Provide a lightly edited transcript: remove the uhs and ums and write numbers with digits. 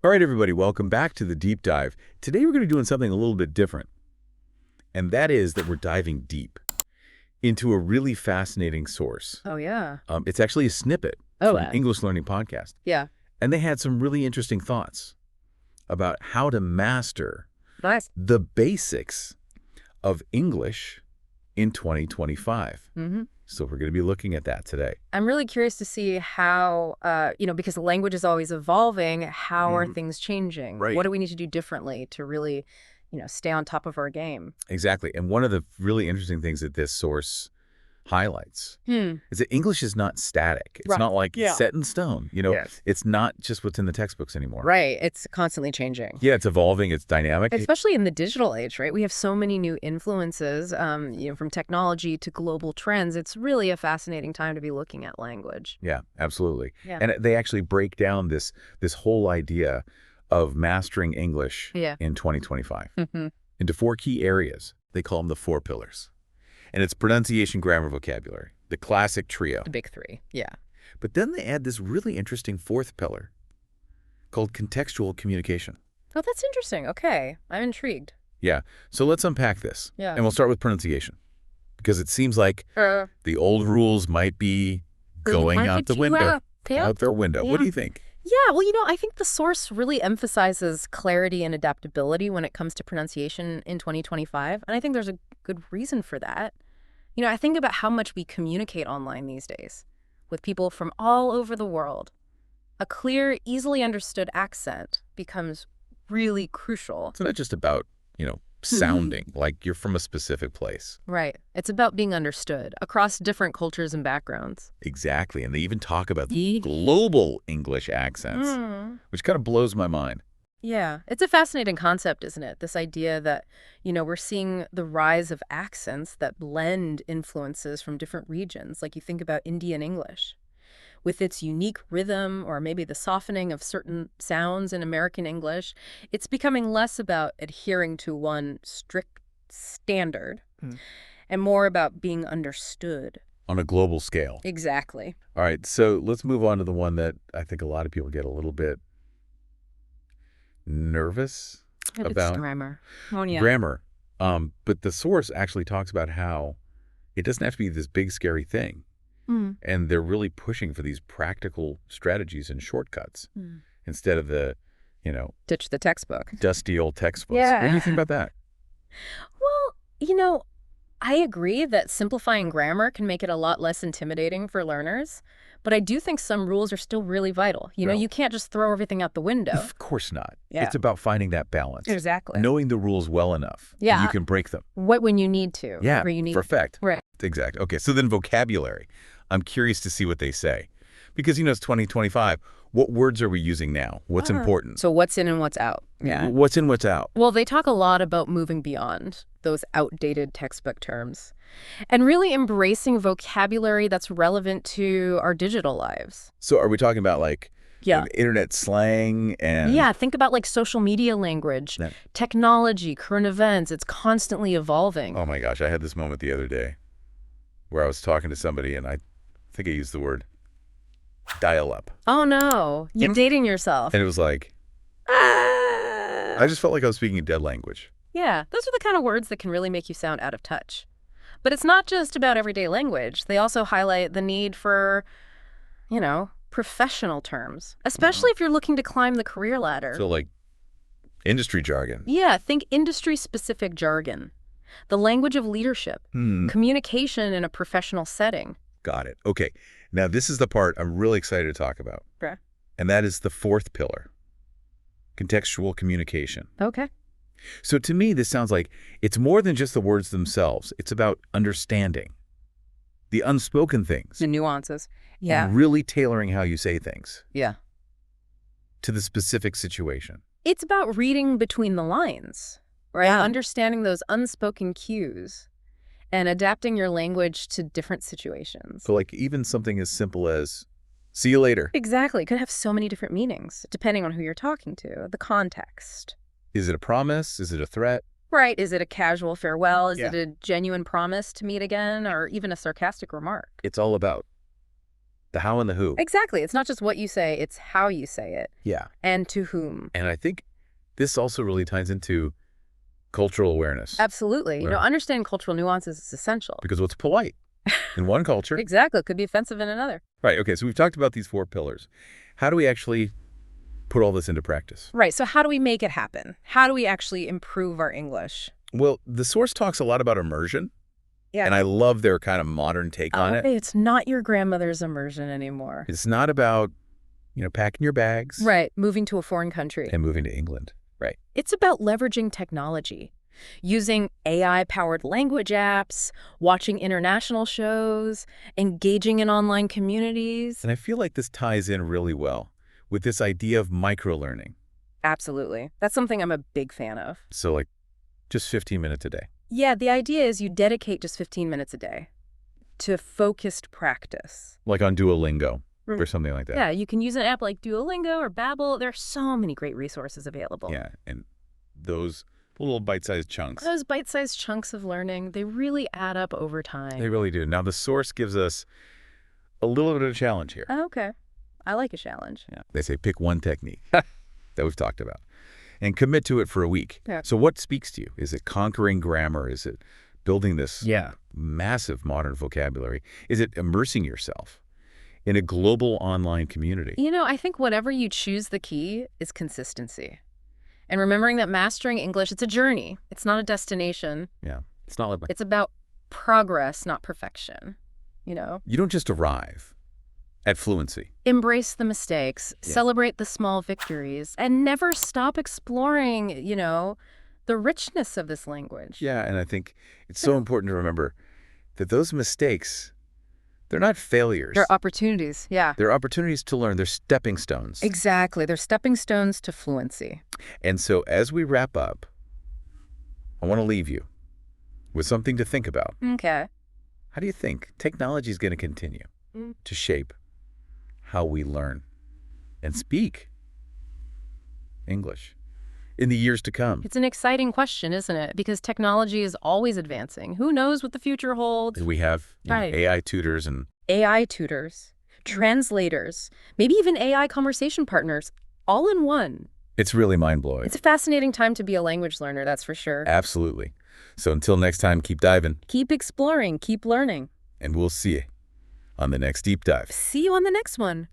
All right, everybody, welcome back to the Deep Dive. Today we're going to be doing something a little bit different, and that is that we're diving deep into a really fascinating source. Oh, yeah. It's actually a snippet Oh, from an English learning podcast, yeah. and they had some really interesting thoughts about how to master Nice. the basics of English in 2025. Mm-hmm. So we're going to be looking at that today. I'm really curious to see how, because the language is always evolving, how are things changing? Right. What do we need to do differently to really, stay on top of our game? Exactly. And one of the really interesting things that this source highlights is that English is not static. It's Right. not like Yeah. set in stone. Yes. It's not just what's in the textbooks anymore. Right. It's constantly changing. Yeah, it's evolving. It's dynamic. Especially in the digital age, right? We have so many new influences, from technology to global trends. It's really a fascinating time to be looking at language. Yeah, absolutely. Yeah. And they actually break down this whole idea of mastering English Yeah. in 2025 Mm-hmm. into 4 key areas. They call them the 4 pillars. And it's pronunciation, grammar, vocabulary, the classic trio. The big 3. Yeah. But then they add this really interesting 4th pillar called contextual communication. Oh, that's interesting. Okay. I'm intrigued. Yeah, so let's unpack this. Yeah. And we'll start with pronunciation, because it seems like the old rules might be going out the window. Out their window. What do you think? Yeah, well, I think the source really emphasizes clarity and adaptability when it comes to pronunciation in 2025, and I think there's a good reason for that. I think about how much we communicate online these days with people from all over the world. A clear, easily understood accent becomes really crucial. It's not just about, sounding like you're from a specific place. Right. It's about being understood across different cultures and backgrounds. Exactly. And they even talk about global English accents, which kind of blows my mind. Yeah, it's a fascinating concept, isn't it? This idea that, we're seeing the rise of accents that blend influences from different regions. Like you think about Indian English with its unique rhythm, or maybe the softening of certain sounds in American English. It's becoming less about adhering to one strict standard and more about being understood. On a global scale. Exactly. All right, so let's move on to the one that I think a lot of people get a little bit nervous about. It's grammar. Oh, yeah. Grammar. But the source actually talks about how it doesn't have to be this big, scary thing. And they're really pushing for these practical strategies and shortcuts instead of the, Ditch the textbook. dusty old textbooks. Yeah. What do you think about that? Well, I agree that simplifying grammar can make it a lot less intimidating for learners, but I do think some rules are still really vital. Well, You can't just throw everything out the window. Of course not. Yeah. It's about finding that balance. Exactly. Knowing the rules well enough. that Yeah. You can break them. When you need to. Yeah. Where you need. Perfect. Right. Exactly. Okay. So then vocabulary. I'm curious to see what they say. Because, it's 2025. What words are we using now? What's important? So what's in and what's out? What's in, what's out? Well, they talk a lot about moving beyond those outdated textbook terms and really embracing vocabulary that's relevant to our digital lives. So are we talking about internet slang and... Yeah, think about social media language, technology, current events. It's constantly evolving. Oh my gosh, I had this moment the other day where I was talking to somebody and I think I used the word dial-up. Oh no, you're dating yourself. And it was like, I just felt like I was speaking a dead language. Yeah, those are the kind of words that can really make you sound out of touch. But it's not just about everyday language. They also highlight the need for, professional terms, especially if you're looking to climb the career ladder. So industry jargon. Yeah, think industry-specific jargon, the language of leadership, communication in a professional setting. Got it. Okay. Now, this is the part I'm really excited to talk about. Okay. And that is the 4th pillar, contextual communication. Okay. So to me, this sounds like it's more than just the words themselves. It's about understanding the unspoken things. The nuances. Yeah. And really tailoring how you say things Yeah. to the specific situation. It's about reading between the lines, right? Yeah. Understanding those unspoken cues and adapting your language to different situations. So even something as simple as, see you later. Exactly. It could have so many different meanings, depending on who you're talking to, the context. Is it a promise? Is it a threat? Right. Is it a casual farewell? Is Yeah. it a genuine promise to meet again, or even a sarcastic remark? It's all about The how and the who. Exactly. It's not just what you say, it's how you say it. Yeah. And to whom. And I think this also really ties into cultural awareness. Absolutely. Right. Understanding cultural nuances is essential. Because what's polite in one culture. Exactly. It could be offensive in another. Right. Okay. So we've talked about these 4 pillars. How do we actually put all this into practice? Right. So how do we make it happen? How do we actually improve our English? Well, the source talks a lot about immersion. Yeah. And I love their kind of modern take on it. It's not your grandmother's immersion anymore. It's not about, packing your bags. Right. Moving to a foreign country. And moving to England. Right. It's about leveraging technology, using AI-powered language apps, watching international shows, engaging in online communities. And I feel like this ties in really well with this idea of micro-learning. Absolutely. That's something I'm a big fan of. So like just 15 minutes a day. Yeah, the idea is you dedicate just 15 minutes a day to focused practice. Like on Duolingo or something like that. Yeah, you can use an app like Duolingo or Babbel. There are so many great resources available. Yeah, and those little bite-sized chunks. Those bite-sized chunks of learning, they really add up over time. They really do. Now, the source gives us a little bit of a challenge here. Oh, okay. I like a challenge. Yeah. They say pick one technique that we've talked about and commit to it for a week. Yeah. So what speaks to you? Is it conquering grammar? Is it building this massive modern vocabulary? Is it immersing yourself in a global online community? I think whatever you choose, the key is consistency. And remembering that mastering English, it's a journey. It's not a destination. Yeah. It's not like It's about progress, not perfection. You don't just arrive at fluency. Embrace the mistakes, celebrate the small victories, and never stop exploring, the richness of this language. Yeah, and I think it's so important to remember that those mistakes, they're not failures. They're opportunities, yeah. They're opportunities to learn. They're stepping stones. Exactly. They're stepping stones to fluency. And so as we wrap up, I want to leave you with something to think about. Okay. How do you think technology is going to continue to shape how we learn and speak English in the years to come? It's an exciting question, isn't it? Because technology is always advancing. Who knows what the future holds? We have AI tutors and AI tutors, translators, maybe even AI conversation partners, all in one. It's really mind-blowing. It's a fascinating time to be a language learner, that's for sure. Absolutely. So until next time, keep diving. Keep exploring, keep learning. And we'll see you on the next Deep Dive. See you on the next one.